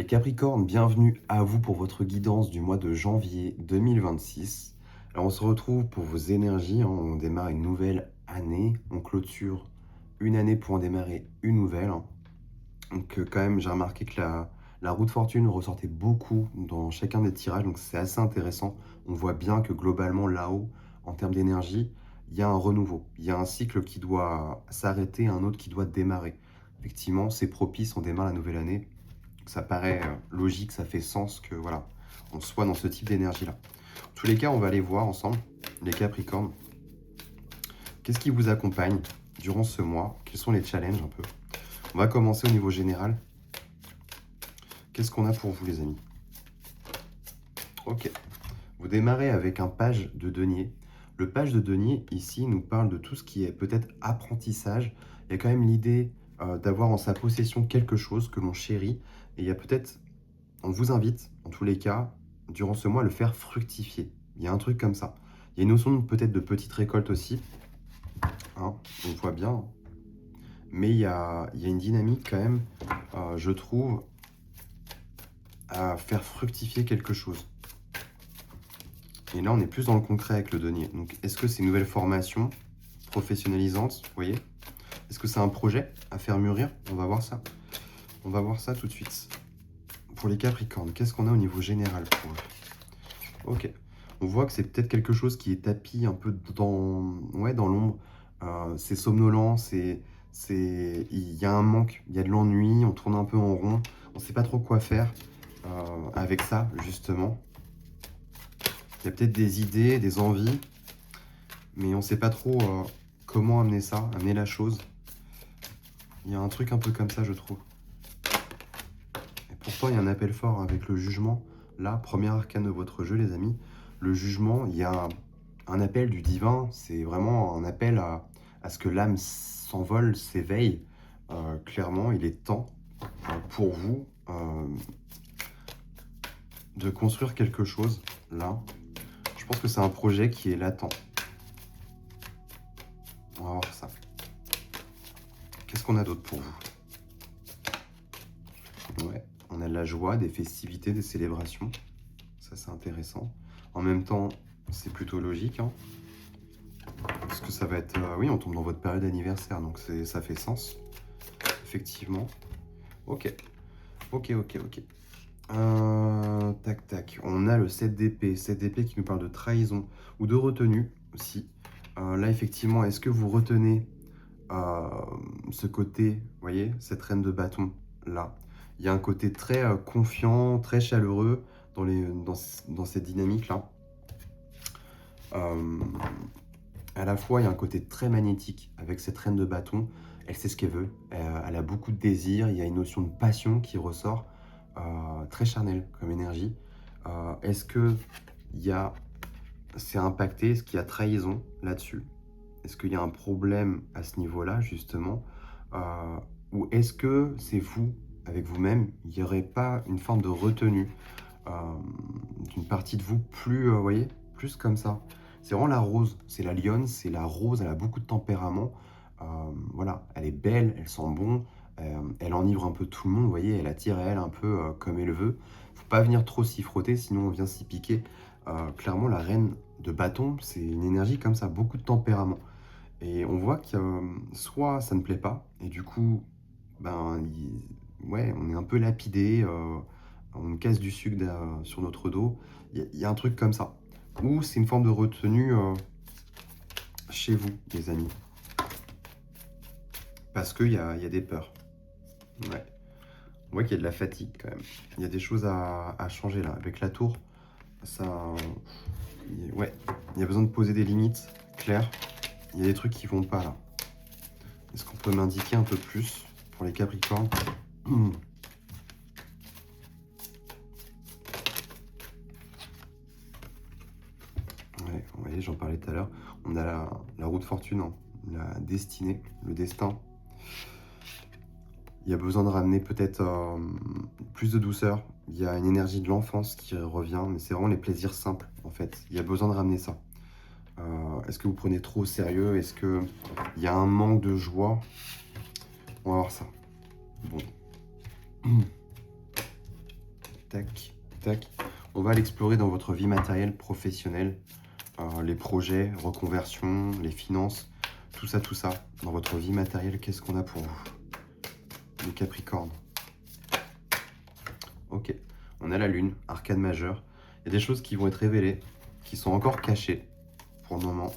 Les Capricornes, bienvenue à vous pour votre guidance du mois de janvier 2026. Alors on se retrouve pour vos énergies, hein. On démarre une nouvelle année, on clôture une année pour en démarrer une nouvelle, hein. Donc quand même, j'ai remarqué que la roue de fortune ressortait beaucoup dans chacun des tirages, donc c'est assez intéressant. On voit bien que globalement là-haut, en termes d'énergie, il y a un renouveau. Il y a un cycle qui doit s'arrêter, un autre qui doit démarrer. Effectivement, c'est propice, on démarre la nouvelle année. Ça paraît logique, ça fait sens que voilà, on soit dans ce type d'énergie-là. En tous les cas, on va aller voir ensemble, les Capricornes, qu'est-ce qui vous accompagne durant ce mois, quels sont les challenges un peu. On va commencer au niveau général. Qu'est-ce qu'on a pour vous, les amis? Ok, vous démarrez avec un page de denier. Le page de denier, ici, nous parle de tout ce qui est peut-être apprentissage. Il y a quand même l'idée d'avoir en sa possession quelque chose que l'on chérit. Et il y a peut-être, on vous invite, en tous les cas, durant ce mois, à le faire fructifier. Il y a un truc comme ça. Il y a une notion peut-être de petite récolte aussi, hein, on voit bien. Hein. Mais il y a une dynamique quand même, je trouve, à faire fructifier quelque chose. Et là, on est plus dans le concret avec le denier. Donc, est-ce que c'est une nouvelle formation professionnalisante, vous voyez? Est-ce que c'est un projet à faire mûrir? On va voir ça. On va voir ça tout de suite. Pour les Capricornes, qu'est-ce qu'on a au niveau général pour eux? Ok. On voit que c'est peut-être quelque chose qui est tapis un peu dans l'ombre. C'est somnolent, il y a un manque, il y a de l'ennui, on tourne un peu en rond. On ne sait pas trop quoi faire avec ça, justement. Il y a peut-être des idées, des envies, mais on ne sait pas trop comment amener ça, amener la chose. Il y a un truc un peu comme ça, je trouve. Et pourtant, il y a un appel fort avec le jugement. Là, premier arcane de votre jeu, les amis. Le jugement, il y a un appel du divin. C'est vraiment un appel à ce que l'âme s'envole, s'éveille. Clairement, il est temps pour vous de construire quelque chose, là. Je pense que c'est un projet qui est latent. On va voir ça. Qu'est-ce qu'on a d'autre pour vous? Ouais, on a de la joie, des festivités, des célébrations. Ça, c'est intéressant. En même temps, c'est plutôt logique, hein, parce que ça va être... oui, on tombe dans votre période d'anniversaire, donc ça fait sens. Effectivement. Ok. Ok. Tac, tac. On a le 7 d'épée. 7 d'épée qui nous parle de trahison ou de retenue aussi. Là, effectivement, est-ce que vous retenez ce côté, vous voyez, cette reine de bâton là? Il y a un côté très confiant, très chaleureux dans cette dynamique-là. À la fois, il y a un côté très magnétique avec cette reine de bâton. Elle sait ce qu'elle veut, elle a beaucoup de désir, il y a une notion de passion qui ressort, très charnelle comme énergie. Est-ce que c'est impacté, est-ce qu'il y a trahison là-dessus? Est-ce qu'il y a un problème à ce niveau-là, justement? Ou est-ce que c'est vous, avec vous-même, il n'y aurait pas une forme de retenue d'une partie de vous plus, vous voyez, plus comme ça? C'est vraiment la rose, c'est la lionne, c'est la rose, elle a beaucoup de tempérament. Voilà, elle est belle, elle sent bon, elle enivre un peu tout le monde, vous voyez, elle attire à elle un peu comme elle veut. Faut pas venir trop s'y frotter, sinon on vient s'y piquer. Clairement, la reine de bâton, c'est une énergie comme ça, beaucoup de tempérament. Et on voit que soit ça ne plaît pas, et du coup, ouais, on est un peu lapidé, on nous casse du sucre sur notre dos. Il y a un truc comme ça. Ou c'est une forme de retenue chez vous, les amis. Parce qu'il y a des peurs. Ouais. On voit qu'il y a de la fatigue quand même. Il y a des choses à changer là. Avec la tour, ça... Ouais, il y a besoin de poser des limites claires. Il y a des trucs qui vont pas là. Est-ce qu'on peut m'indiquer un peu plus pour les Capricornes? Ouais, vous voyez, j'en parlais tout à l'heure. On a la roue de fortune, hein, la destinée, le destin. Il y a besoin de ramener peut-être plus de douceur. Il y a une énergie de l'enfance qui revient, mais c'est vraiment les plaisirs simples, en fait. Il y a besoin de ramener ça. Est-ce que vous prenez trop au sérieux? Est-ce qu'il y a un manque de joie? On va voir ça. Bon. tac, tac. On va l'explorer dans votre vie matérielle, professionnelle, les projets, reconversion, les finances, tout ça, tout ça. Dans votre vie matérielle, qu'est-ce qu'on a pour vous? Les Capricornes. Ok, on a la Lune, arcane majeure. Il y a des choses qui vont être révélées, qui sont encore cachées pour le moment.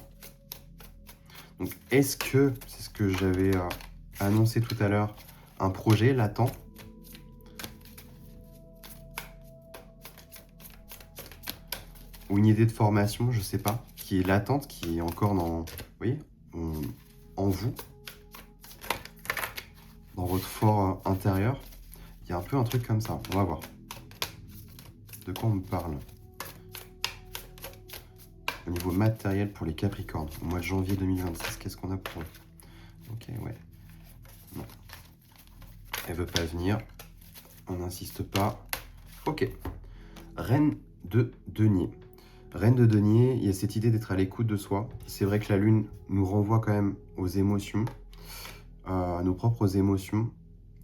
Donc, est-ce que, c'est ce que j'avais annoncé tout à l'heure, un projet latent ou une idée de formation, je sais pas, qui est latente, qui est encore dans, vous voyez, en vous, dans votre fort intérieur. Il y a un peu un truc comme ça. On va voir. De quoi on me parle? Au niveau matériel pour les Capricornes, au mois de janvier 2026, qu'est-ce qu'on a pour eux? Ok, ouais. Non. Elle veut pas venir. On n'insiste pas. Ok. Reine de denier. Reine de denier, il y a cette idée d'être à l'écoute de soi. C'est vrai que la Lune nous renvoie quand même aux émotions, à nos propres émotions.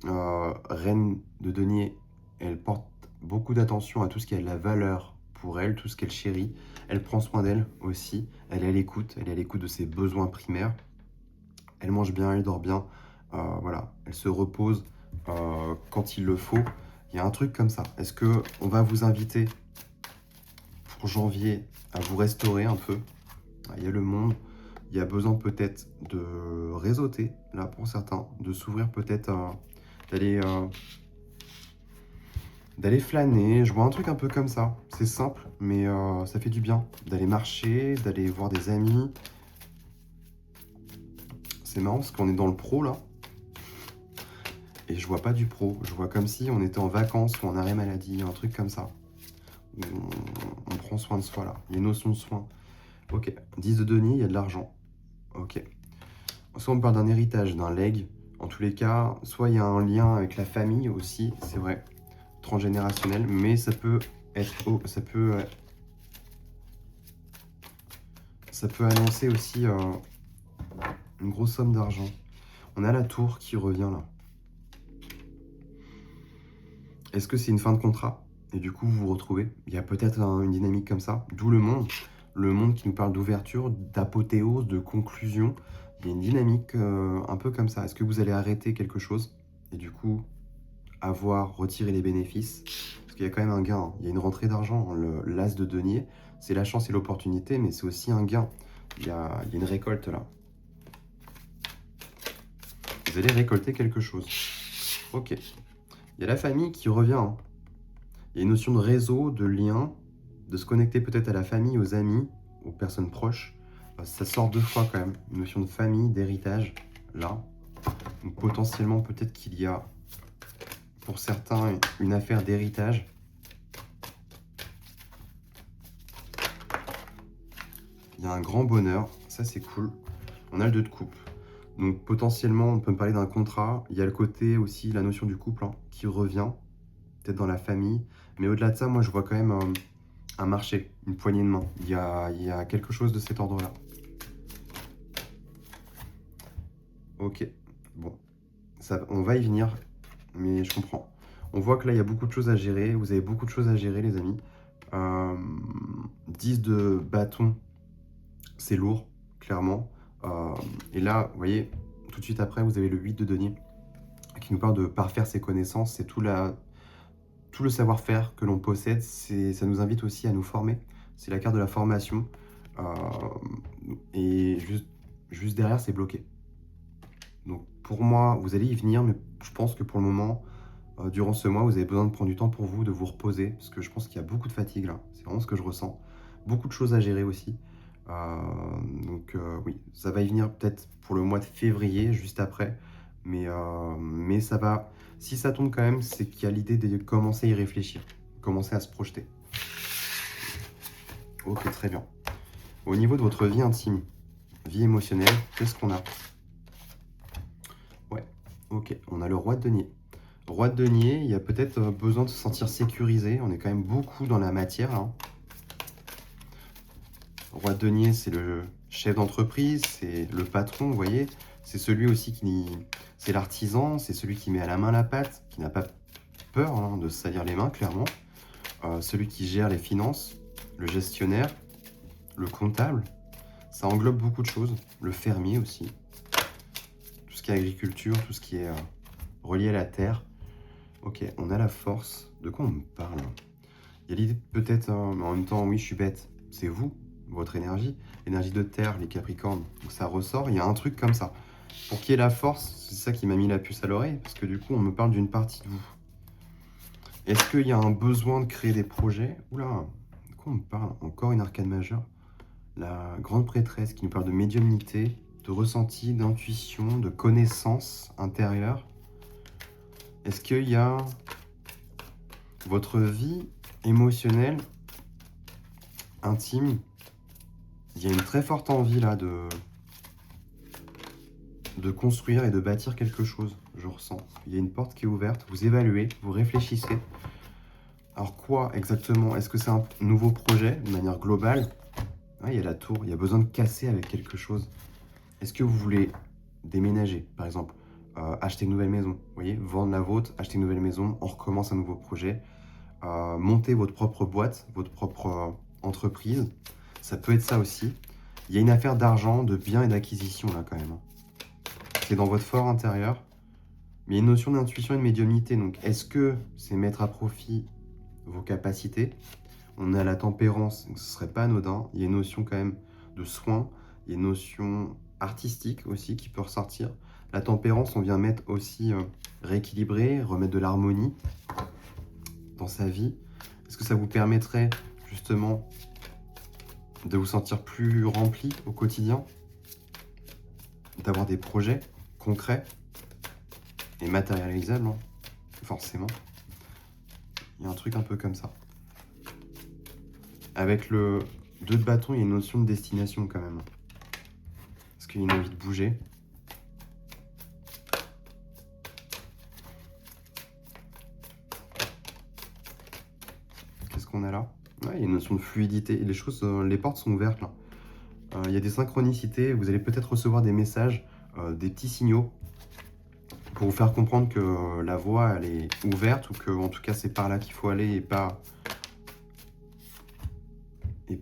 Reine de denier, elle porte beaucoup d'attention à tout ce qui a de la valeur pour elle, tout ce qu'elle chérit. Elle prend soin d'elle aussi. Elle est à l'écoute de ses besoins primaires. Elle mange bien, elle dort bien. Voilà, elle se repose quand il le faut. Il y a un truc comme ça. Est-ce qu'on va vous inviter pour janvier à vous restaurer un peu? Il y a le monde, il y a besoin peut-être de réseauter, là pour certains, de s'ouvrir peut-être, d'aller flâner. Je vois un truc un peu comme ça. C'est simple, mais ça fait du bien. D'aller marcher, d'aller voir des amis. C'est marrant parce qu'on est dans le pro là. Et je vois pas du pro. Je vois comme si on était en vacances ou en arrêt maladie, un truc comme ça. On prend soin de soi là. Il y a une notion de soin. Ok. 10 de denier, il y a de l'argent. Ok. Soit on parle d'un héritage, d'un legs. En tous les cas, soit il y a un lien avec la famille aussi, c'est vrai. Transgénérationnel, mais ça peut être... Oh, ça peut annoncer aussi une grosse somme d'argent. On a la tour qui revient là. Est-ce que c'est une fin de contrat? Et du coup, vous vous retrouvez. Il y a peut-être une dynamique comme ça. D'où le monde. Le monde qui nous parle d'ouverture, d'apothéose, de conclusion. Il y a une dynamique un peu comme ça. Est-ce que vous allez arrêter quelque chose? Et du coup, avoir retiré les bénéfices? Parce qu'il y a quand même un gain. Hein. Il y a une rentrée d'argent. L'as de denier, c'est la chance et l'opportunité, mais c'est aussi un gain. Il y a une récolte là. Vous allez récolter quelque chose. Ok. Il y a la famille qui revient. Hein. Il y a une notion de réseau, de lien, de se connecter peut-être à la famille, aux amis, aux personnes proches. Ça sort deux fois quand même. Une notion de famille, d'héritage, là. Donc potentiellement, peut-être qu'il y a, pour certains, une affaire d'héritage. Il y a un grand bonheur. Ça, c'est cool. On a le 2 de coupe. Donc potentiellement, on peut me parler d'un contrat. Il y a le côté aussi, la notion du couple hein, qui revient, peut-être dans la famille. Mais au-delà de ça, moi, je vois quand même un marché, une poignée de main. Il y a quelque chose de cet ordre-là. Ok, bon, ça, on va y venir, mais je comprends. On voit que là, il y a beaucoup de choses à gérer. Vous avez beaucoup de choses à gérer, les amis. 10 de bâton, c'est lourd, clairement. Et là, vous voyez, tout de suite après, vous avez le 8 de denier qui nous parle de parfaire ses connaissances. C'est tout le savoir-faire que l'on possède. Ça nous invite aussi à nous former. C'est la carte de la formation. Et juste derrière, c'est bloqué. Donc pour moi, vous allez y venir, mais je pense que pour le moment, durant ce mois, vous avez besoin de prendre du temps pour vous, de vous reposer, parce que je pense qu'il y a beaucoup de fatigue là. C'est vraiment ce que je ressens. Beaucoup de choses à gérer aussi. Oui, ça va y venir peut-être pour le mois de février, juste après. Mais ça va. Si ça tombe quand même, c'est qu'il y a l'idée de commencer à y réfléchir, commencer à se projeter. Ok, très bien. Au niveau de votre vie intime, vie émotionnelle, qu'est-ce qu'on a? Ouais, ok, on a le roi de denier. Roi de denier, il y a peut-être besoin de se sentir sécurisé. On est quand même beaucoup dans la matière. Hein. Roi de denier, c'est le chef d'entreprise, c'est le patron, vous voyez. C'est celui aussi c'est l'artisan, c'est celui qui met à la main la pâte, qui n'a pas peur hein, de se salir les mains, clairement. celui qui gère les finances, le gestionnaire, le comptable. Ça englobe beaucoup de choses. Le fermier aussi. Tout ce qui est agriculture, tout ce qui est relié à la terre. Ok, on a la force. De quoi on me parle? Il y a l'idée peut-être, mais en même temps, oui, je suis bête. C'est vous, votre énergie. L'énergie de terre, les capricornes. Donc ça ressort, il y a un truc comme ça. Pour qu'il y ait la force, c'est ça qui m'a mis la puce à l'oreille. Parce que du coup, on me parle d'une partie de vous. Est-ce qu'il y a un besoin de créer des projets? Oula, de quoi on me parle? Encore une arcane majeure. La grande prêtresse qui nous parle de médiumnité, de ressenti, d'intuition, de connaissance intérieure. Est-ce qu'il y a votre vie émotionnelle, intime? Il y a une très forte envie là de construire et de bâtir quelque chose, je ressens. Il y a une porte qui est ouverte, vous évaluez, vous réfléchissez. Alors quoi exactement? Est-ce que c'est un nouveau projet de manière globale? Il y a la tour, il y a besoin de casser avec quelque chose. Est-ce que vous voulez déménager, par exemple, acheter une nouvelle maison, vous voyez, vendre la vôtre, acheter une nouvelle maison, on recommence un nouveau projet, monter votre propre boîte, votre propre entreprise, ça peut être ça aussi. Il y a une affaire d'argent, de biens et d'acquisition là quand même. C'est dans votre fort intérieur, mais il y a une notion d'intuition et de médiumnité. Donc est-ce que c'est mettre à profit vos capacités? On a la tempérance, donc ce serait pas anodin. Il y a une notion quand même de soin, il y a une notion artistique aussi qui peut ressortir. La tempérance, on vient mettre aussi rééquilibrer, remettre de l'harmonie dans sa vie. Est-ce que ça vous permettrait justement de vous sentir plus rempli au quotidien, d'avoir des projets concrets et matérialisables, hein, forcément. Il y a un truc un peu comme ça. Avec le 2 de bâton, il y a une notion de destination quand même. Est-ce qu'il y a une envie de bouger? Qu'est-ce qu'on a là? Ouais, il y a une notion de fluidité. Les choses, les portes sont ouvertes là. Il y a des synchronicités. Vous allez peut-être recevoir des messages, des petits signaux pour vous faire comprendre que la voie elle est ouverte ou que en tout cas c'est par là qu'il faut aller et pas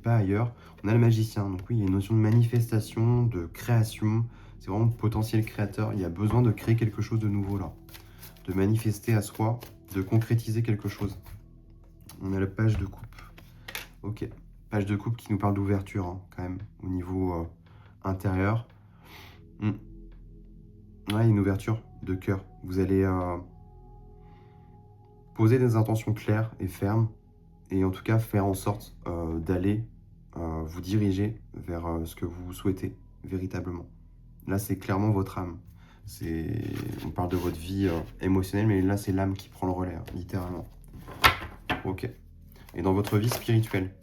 ailleurs. On a le magicien, donc oui, il y a une notion de manifestation, de création. C'est vraiment le potentiel créateur. Il y a besoin de créer quelque chose de nouveau là, de manifester à soi, de concrétiser quelque chose. On a la page de coupe. Ok, page de coupe qui nous parle d'ouverture hein, quand même au niveau intérieur. Ouais, une ouverture de cœur. Vous allez poser des intentions claires et fermes et en tout cas faire en sorte d'aller vous diriger vers ce que vous souhaitez véritablement. Là, c'est clairement votre âme. On parle de votre vie émotionnelle, mais là, c'est l'âme qui prend le relais, hein, littéralement. Ok. Et dans votre vie spirituelle,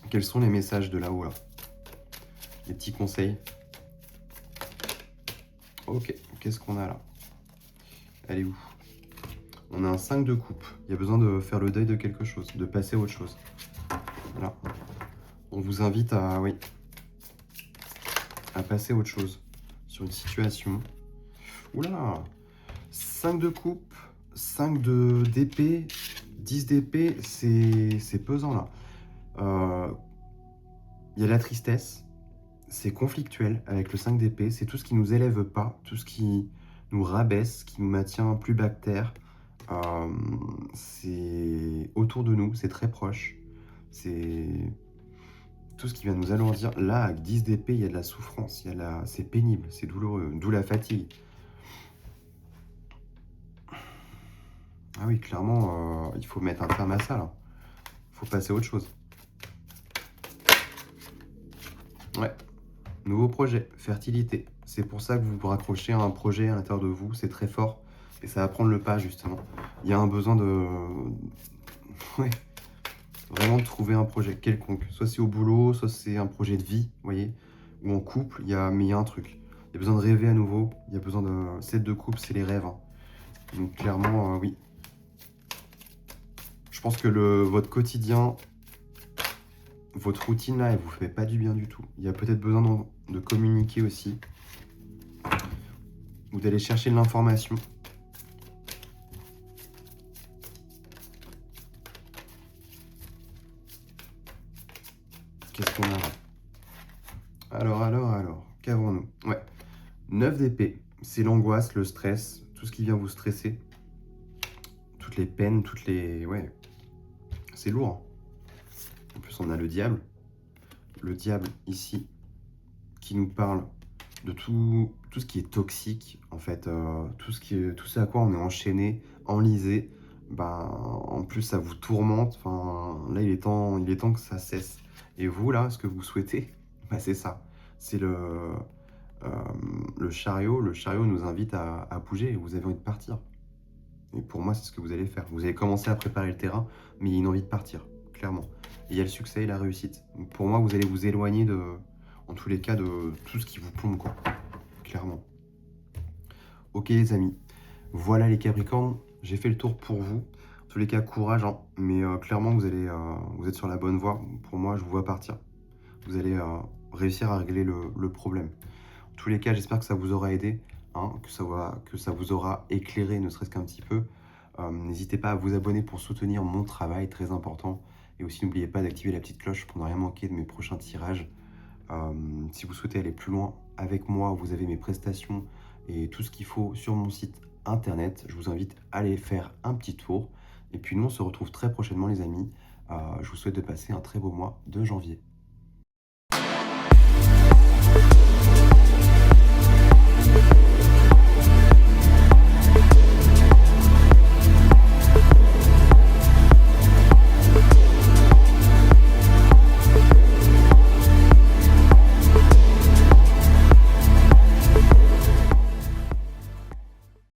quels sont les messages de là-haut, là? Les petits conseils. Ok, qu'est-ce qu'on a là? Elle est où? On a un 5 de coupe. Il y a besoin de faire le deuil de quelque chose, de passer à autre chose. Voilà. On vous invite à, oui, à passer à autre chose sur une situation. Oula! 5 de coupe, 5 d'épée, 10 d'épée, c'est pesant là. Il y a la tristesse, c'est conflictuel avec le 5 d'épée, c'est tout ce qui nous élève pas, tout ce qui nous rabaisse, qui nous maintient plus bas que terre. C'est autour de nous, c'est très proche, c'est tout ce qui va nous alourdir. Là, avec 10 d'épée, il y a de la souffrance, c'est pénible, c'est douloureux, d'où la fatigue. Ah oui, clairement, il faut mettre un terme à ça, là. Il faut passer à autre chose. Ouais. Nouveau projet, fertilité. C'est pour ça que vous vous raccrochez à un projet à l'intérieur de vous, c'est très fort. Et ça va prendre le pas, justement. Il y a un besoin de... Ouais. Vraiment de trouver un projet quelconque. Soit c'est au boulot, soit c'est un projet de vie, vous voyez. Ou en couple, mais il y a un truc. Il y a besoin de rêver à nouveau. Il y a besoin de... 7 de couple, c'est les rêves. Hein. Donc clairement, oui. Je pense que votre quotidien, votre routine là, elle vous fait pas du bien du tout. Il y a peut-être besoin de communiquer aussi. Ou d'aller chercher de l'information. qu'est-ce qu'on a là? Alors, qu'avons-nous? Ouais, 9 d'épée, c'est l'angoisse, le stress, tout ce qui vient vous stresser, toutes les peines, toutes les... Ouais, c'est lourd. En plus, on a le diable. Le diable, ici, qui nous parle de tout ce qui est toxique, en fait, tout ce à quoi on est enchaîné, enlisé. Ben, en plus, ça vous tourmente. Enfin, là, il est temps que ça cesse. Et vous, là, ce que vous souhaitez, bah, c'est ça. C'est le chariot. Le chariot nous invite à bouger. Vous avez envie de partir. Et pour moi, c'est ce que vous allez faire. Vous allez commencer à préparer le terrain, mais il y a une envie de partir, clairement. Et il y a le succès et la réussite. Donc pour moi, vous allez vous éloigner en tous les cas, de tout ce qui vous plombe, quoi. Clairement. Ok, les amis. Voilà les Capricornes. J'ai fait le tour pour vous. En tous les cas, courage, hein. Mais clairement, vous êtes sur la bonne voie. Pour moi, je vous vois partir. Vous allez réussir à régler le problème. En tous les cas, j'espère que ça vous aura aidé, hein, que ça vous aura éclairé, ne serait-ce qu'un petit peu. N'hésitez pas à vous abonner pour soutenir mon travail, très important. Et aussi, n'oubliez pas d'activer la petite cloche pour ne rien manquer de mes prochains tirages. Si vous souhaitez aller plus loin avec moi, vous avez mes prestations et tout ce qu'il faut sur mon site internet. Je vous invite à aller faire un petit tour. Et puis nous, on se retrouve très prochainement, les amis. Je vous souhaite de passer un très beau mois de janvier.